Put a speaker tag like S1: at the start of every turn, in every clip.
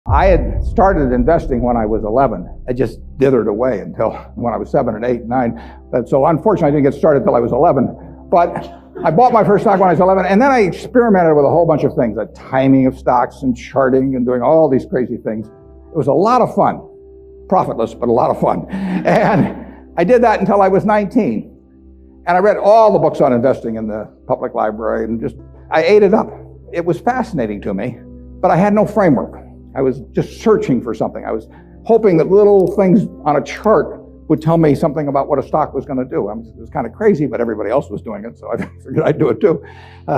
S1: I had started investing when I was 11. I just dithered away until when I was 7 and 8 and 9. So unfortunately, I didn't get started until I was 11. But I bought my first stock when I was 11, and then I experimented with a whole bunch of things, the timing of stocks and charting and doing all these crazy things. It was a lot of fun. Profitless, but a lot of fun. And I did that until I was 19. And I read all the books on investing in the public library, and I ate it up. It was fascinating to me, but I had no framework. I was just searching for something. I was hoping that little things on a chart would tell me something about what a stock was going to do. It was kind of crazy, but everybody else was doing it, so I figured I'd do it too.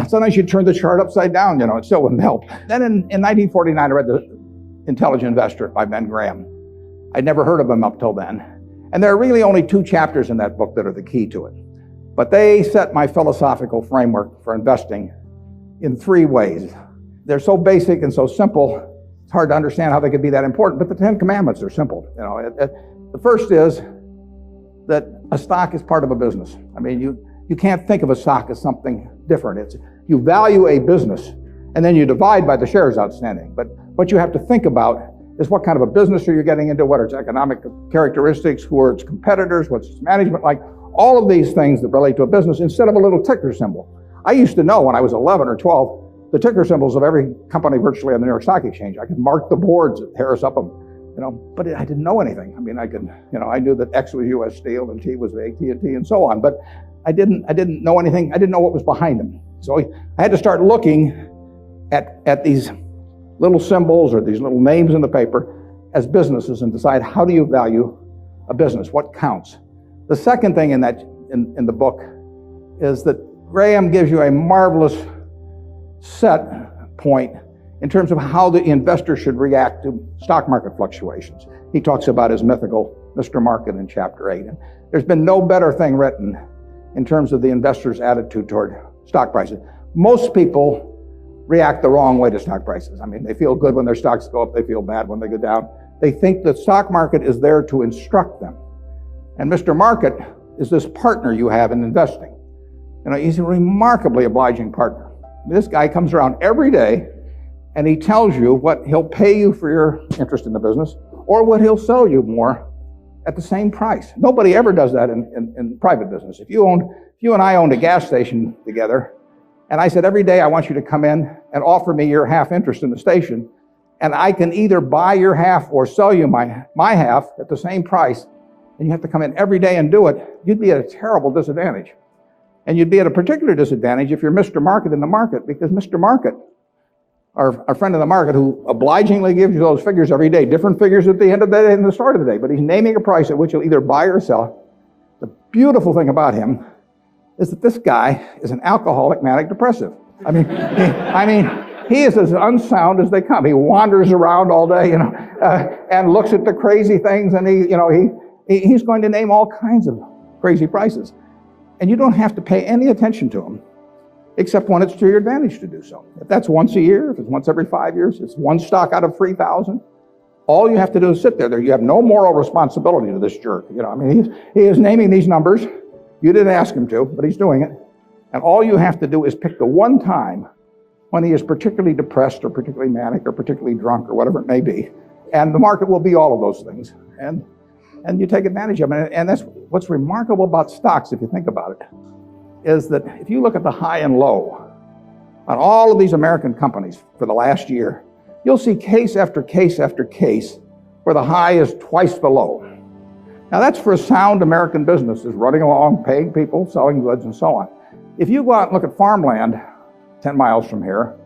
S1: Sometimes you'd turn the chart upside down, it still wouldn't help. Then in 1949, I read The Intelligent Investor by Ben Graham. I'd never heard of him up till then. And there are really only 2 chapters in that book that are the key to it. But they set my philosophical framework for investing in 3 ways. They're so basic and so simple, it's hard to understand how they could be that important, but the 10 Commandments are simple. The first is that a stock is part of a business. I mean, you can't think of a stock as something different. You value a business, and then you divide by the shares outstanding. But what you have to think about is what kind of a business are you getting into, what are its economic characteristics, who are its competitors, what's its management like, all of these things that relate to a business instead of a little ticker symbol. I used to know when I was 11 or 12 the ticker symbols of every company virtually on the New York Stock Exchange. I could mark the boards at Harris Upham. But I didn't know anything. I mean, I knew that X was U.S. Steel and T was AT&T and so on, but I didn't know anything. I didn't know what was behind them. So I had to start looking at these little symbols or these little names in the paper as businesses and decide, how do you value a business? What counts? The second thing in the book is that Graham gives you a marvelous set point in terms of how the investor should react to stock market fluctuations. He talks about his mythical Mr. Market in chapter 8. And there's been no better thing written in terms of the investor's attitude toward stock prices. Most people react the wrong way to stock prices. I mean, they feel good when their stocks go up, they feel bad when they go down. They think the stock market is there to instruct them. And Mr. Market is this partner you have in investing. He's a remarkably obliging partner. This guy comes around every day and he tells you what he'll pay you for your interest in the business or what he'll sell you more at the same price. Nobody ever does that in private business. If you and I owned a gas station together, and I said, every day I want you to come in and offer me your half interest in the station, and I can either buy your half or sell you my half at the same price, and you have to come in every day and do it, you'd be at a terrible disadvantage. And you'd be at a particular disadvantage if you're Mr. Market in the market, because Mr. Market, our friend in the market who obligingly gives you those figures every day, different figures at the end of the day and the start of the day, but he's naming a price at which you'll either buy or sell. The beautiful thing about him is that this guy is an alcoholic manic depressive. I mean, he is as unsound as they come. He wanders around all day, and looks at the crazy things, and he's going to name all kinds of crazy prices. And you don't have to pay any attention to him, except when it's to your advantage to do so. If that's once a year, if it's once every 5 years, it's one stock out of 3,000. All you have to do is sit there. You have no moral responsibility to this jerk. He is naming these numbers. You didn't ask him to, but he's doing it. And all you have to do is pick the one time when he is particularly depressed or particularly manic or particularly drunk or whatever it may be. And the market will be all of those things. And you take advantage of it. And that's what's remarkable about stocks, if you think about it, is that if you look at the high and low on all of these American companies for the last year, you'll see case after case after case where the high is twice the low. Now that's for sound American businesses running along, paying people, selling goods, and so on. If you go out and look at farmland 10 miles from here,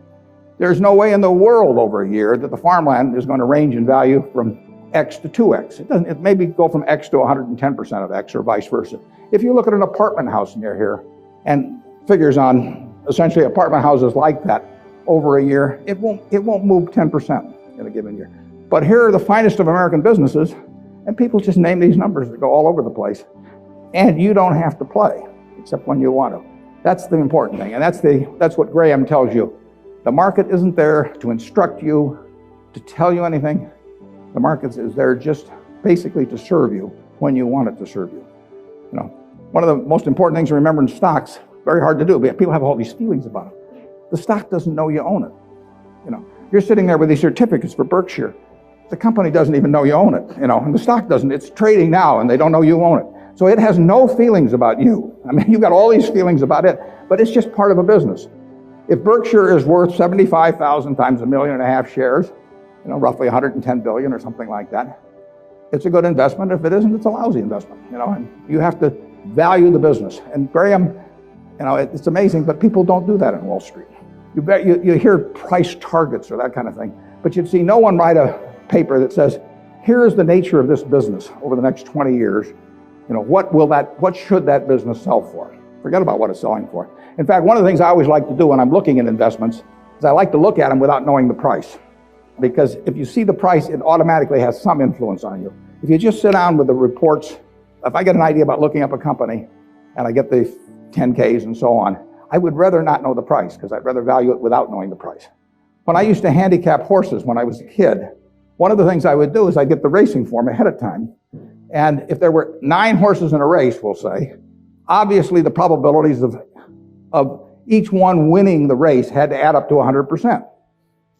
S1: there's no way in the world over a year that the farmland is going to range in value from X to 2X. It maybe go from X to 110% of X or vice versa. If you look at an apartment house near here and figures on essentially apartment houses like that over a year, it won't move 10% in a given year. But here are the finest of American businesses, and people just name these numbers that go all over the place. And you don't have to play, except when you want to. That's the important thing, and that's what Graham tells you. The market isn't there to instruct you, to tell you anything. The market is there just basically to serve you when you want it to serve you. One of the most important things to remember in stocks, very hard to do, but people have all these feelings about it. The stock doesn't know you own it. You're sitting there with these certificates for Berkshire. the company doesn't even know you own it, and the stock doesn't. It's trading now, and they don't know you own it. So it has no feelings about you. I mean, you've got all these feelings about it, but it's just part of a business. If Berkshire is worth 75,000 times 1.5 million shares, roughly 110 billion or something like that, it's a good investment. If it isn't, it's a lousy investment, and you have to value the business. And Graham, it's amazing, but people don't do that in Wall Street. You hear price targets or that kind of thing, but you'd see no one write a paper that says, here is the nature of this business over the next 20 years. What should that business sell for? Forget about what it's selling for. In fact, one of the things I always like to do when I'm looking at investments is I like to look at them without knowing the price. Because if you see the price, it automatically has some influence on you. If you just sit down with the reports, if I get an idea about looking up a company and I get the 10Ks and so on, I would rather not know the price because I'd rather value it without knowing the price. When I used to handicap horses when I was a kid, one of the things I would do is I'd get the racing form ahead of time. And if there were 9 horses in a race, we'll say, obviously the probabilities of each one winning the race had to add up to 100%.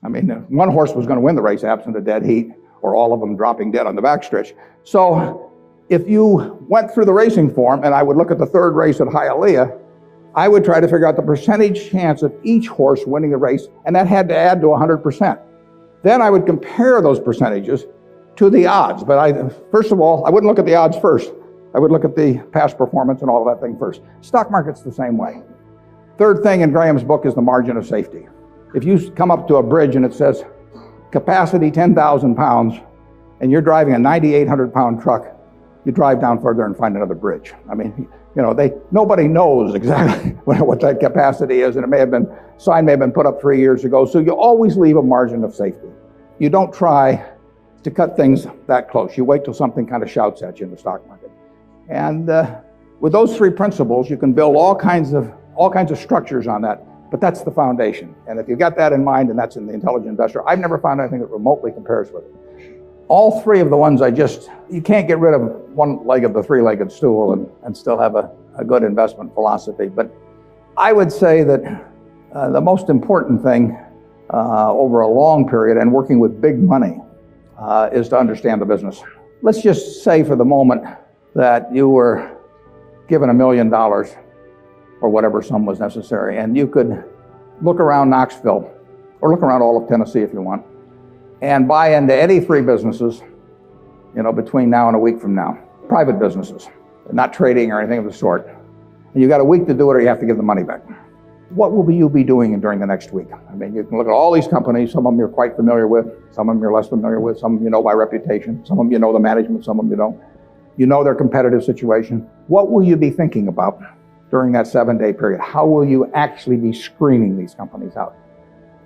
S1: I mean, one horse was going to win the race absent a dead heat or all of them dropping dead on the backstretch. So if you went through the racing form and I would look at the 3rd race at Hialeah, I would try to figure out the percentage chance of each horse winning the race, and that had to add to 100%. Then I would compare those percentages to the odds. But first of all, I wouldn't look at the odds first. I would look at the past performance and all of that thing first. Stock market's the same way. Third thing in Graham's book is the margin of safety. If you come up to a bridge and it says capacity 10,000 pounds and you're driving a 9,800 pound truck, you drive down further and find another bridge. I mean, nobody knows exactly what that capacity is, and sign may have been put up 3 years ago. So you always leave a margin of safety. You don't try to cut things that close. You wait till something kind of shouts at you in the stock market. And with those 3 principles, you can build all kinds of structures on that. But that's the foundation. And if you've got that in mind, and that's in the Intelligent Investor, I've never found anything that remotely compares with it. All 3 of the ones you can't get rid of one leg of the 3-legged stool and still have a good investment philosophy. But I would say that the most important thing over a long period and working with big money is to understand the business. Let's just say for the moment that you were given $1 million or whatever sum was necessary, and you could look around Knoxville or look around all of Tennessee if you want and buy into any 3 businesses, between now and a week from now, private businesses, not trading or anything of the sort. And you got a week to do it or you have to give the money back. What will you be doing during the next week? I mean, you can look at all these companies. Some of them you're quite familiar with. Some of them you're less familiar with. Some of them you know by reputation. Some of them you know the management. Some of them you don't. You know their competitive situation. What will you be thinking about during that 7-day period? How will you actually be screening these companies out?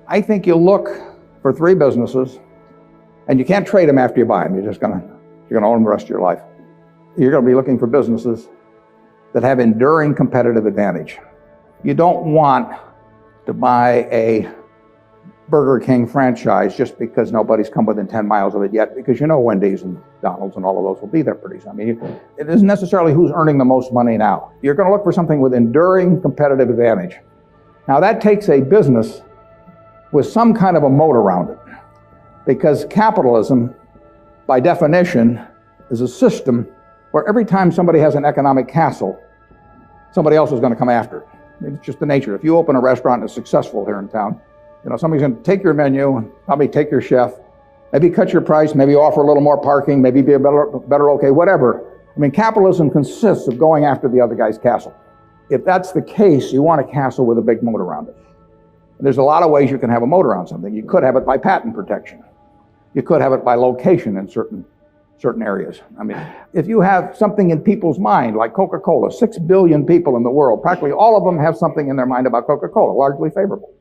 S1: I think you'll look for 3 businesses, and you can't trade them after you buy them. You're going to own them the rest of your life. You're going to be looking for businesses that have enduring competitive advantage. You don't want to buy a Burger King franchise just because nobody's come within 10 miles of it yet, because Wendy's and McDonald's and all of those will be there pretty soon. I mean, it isn't necessarily who's earning the most money now. You're going to look for something with enduring competitive advantage. Now that takes a business with some kind of a moat around it, because capitalism, by definition, is a system where every time somebody has an economic castle, somebody else is going to come after it. It's just the nature. If you open a restaurant and it's successful here in town, somebody's going to take your menu, and probably take your chef, maybe cut your price, maybe offer a little more parking, maybe be a better okay, whatever. I mean, capitalism consists of going after the other guy's castle. If that's the case, you want a castle with a big moat around it. And there's a lot of ways you can have a moat around something. You could have it by patent protection. You could have it by location in certain areas. I mean, if you have something in people's mind, like Coca-Cola, 6 billion people in the world, practically all of them have something in their mind about Coca-Cola, largely favorable.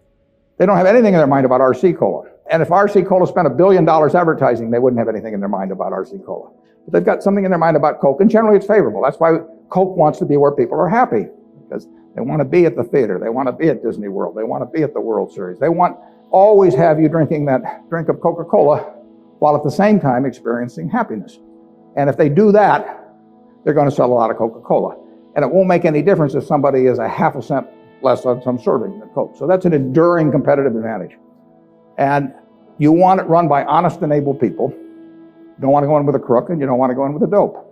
S1: They don't have anything in their mind about RC Cola. And if RC Cola spent $1 billion advertising, they wouldn't have anything in their mind about RC Cola. But they've got something in their mind about Coke, and generally it's favorable. That's why Coke wants to be where people are happy, because they want to be at the theater. They want to be at Disney World. They want to be at the World Series. They want always have you drinking that drink of Coca-Cola while at the same time experiencing happiness. And if they do that, they're going to sell a lot of Coca-Cola. And it won't make any difference if somebody is a half a cent less on some serving than Coke. So that's an enduring competitive advantage. And you want it run by honest and able people. You don't want to go in with a crook, and you don't want to go in with a dope.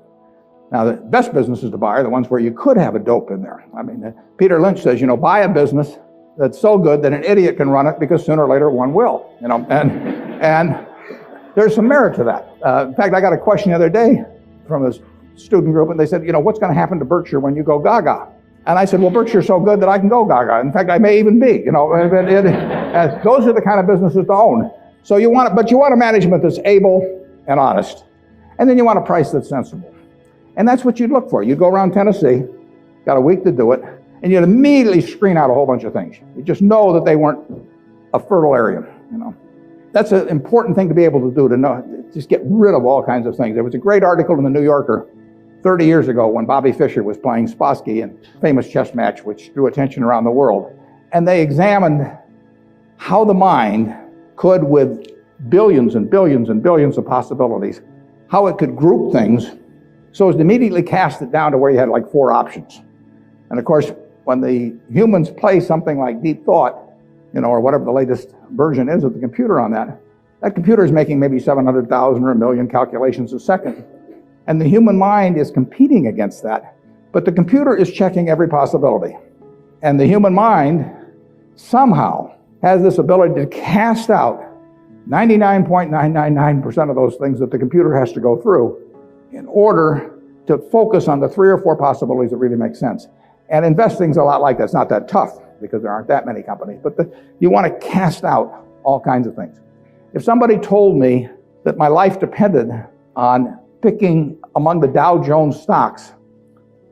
S1: Now, the best businesses to buy are the ones where you could have a dope in there. I mean, Peter Lynch says, buy a business that's so good that an idiot can run it, because sooner or later one will, and there's some merit to that. In fact, I got a question the other day from a student group, and they said, what's going to happen to Berkshire when you go gaga? And I said, well, Berkshire's so good that I can go gaga. In fact, I may even be, those are the kind of businesses to own. So you want a management that's able and honest. And then you want a price that's sensible. And that's what you'd look for. You'd go around Tennessee, got a week to do it, and you'd immediately screen out a whole bunch of things. You just know that they weren't a fertile area, That's an important thing to be able to do, to know, just get rid of all kinds of things. There was a great article in the New Yorker 30 years ago when Bobby Fischer was playing Spassky in a famous chess match which drew attention around the world. And they examined how the mind could, with billions and billions and billions of possibilities, how it could group things so as to immediately cast it down to where you had like 4 options. And of course, when the humans play something like deep thought, or whatever the latest version is of the computer on that computer is making maybe 700,000 or 1 million calculations a second. And the human mind is competing against that. But the computer is checking every possibility. And the human mind somehow has this ability to cast out 99.999% of those things that the computer has to go through in order to focus on the 3 or 4 possibilities that really make sense. And investing's a lot like that. It's not that tough because there aren't that many companies, but you want to cast out all kinds of things. If somebody told me that my life depended on picking among the Dow Jones stocks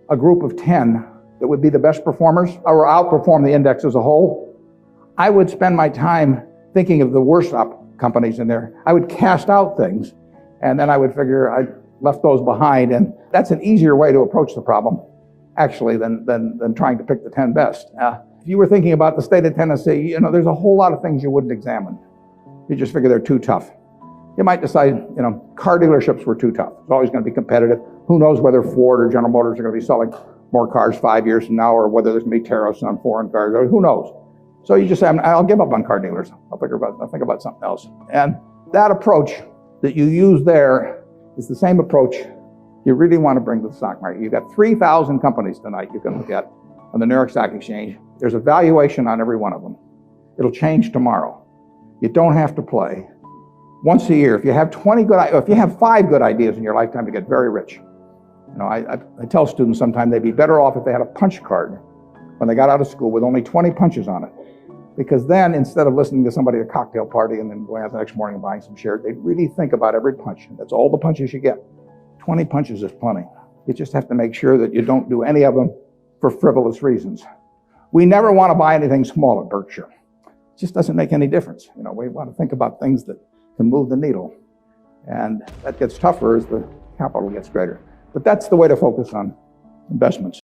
S1: a group of 10 that would be the best performers or outperform the index as a whole, I would spend my time thinking of the worst companies in there. I would cast out things, and then I would figure I'd left those behind, and that's an easier way to approach the problem, actually, than trying to pick the 10 best. If you were thinking about the state of Tennessee, there's a whole lot of things you wouldn't examine. You just figure they're too tough. You might decide, car dealerships were too tough. It's always going to be competitive. Who knows whether Ford or General Motors are going to be selling more cars 5 years from now, or whether there's going to be tariffs on foreign cars, or who knows. So you just say, I'll give up on car dealers. I'll think about something else. And that approach that you use there is the same approach you really want to bring to the stock market. You've got 3,000 companies tonight you can look at on the New York Stock Exchange. There's a valuation on every one of them. It'll change tomorrow. You don't have to play. Once a year, if you have 5 good ideas in your lifetime, you get very rich. I tell students sometimes they'd be better off if they had a punch card when they got out of school with only 20 punches on it. Because then, instead of listening to somebody at a cocktail party and then going out the next morning and buying some shares, they'd really think about every punch. That's all the punches you get. 20 punches is plenty. You just have to make sure that you don't do any of them for frivolous reasons. We never want to buy anything small at Berkshire. It just doesn't make any difference. We want to think about things that can move the needle. And that gets tougher as the capital gets greater. But that's the way to focus on investments.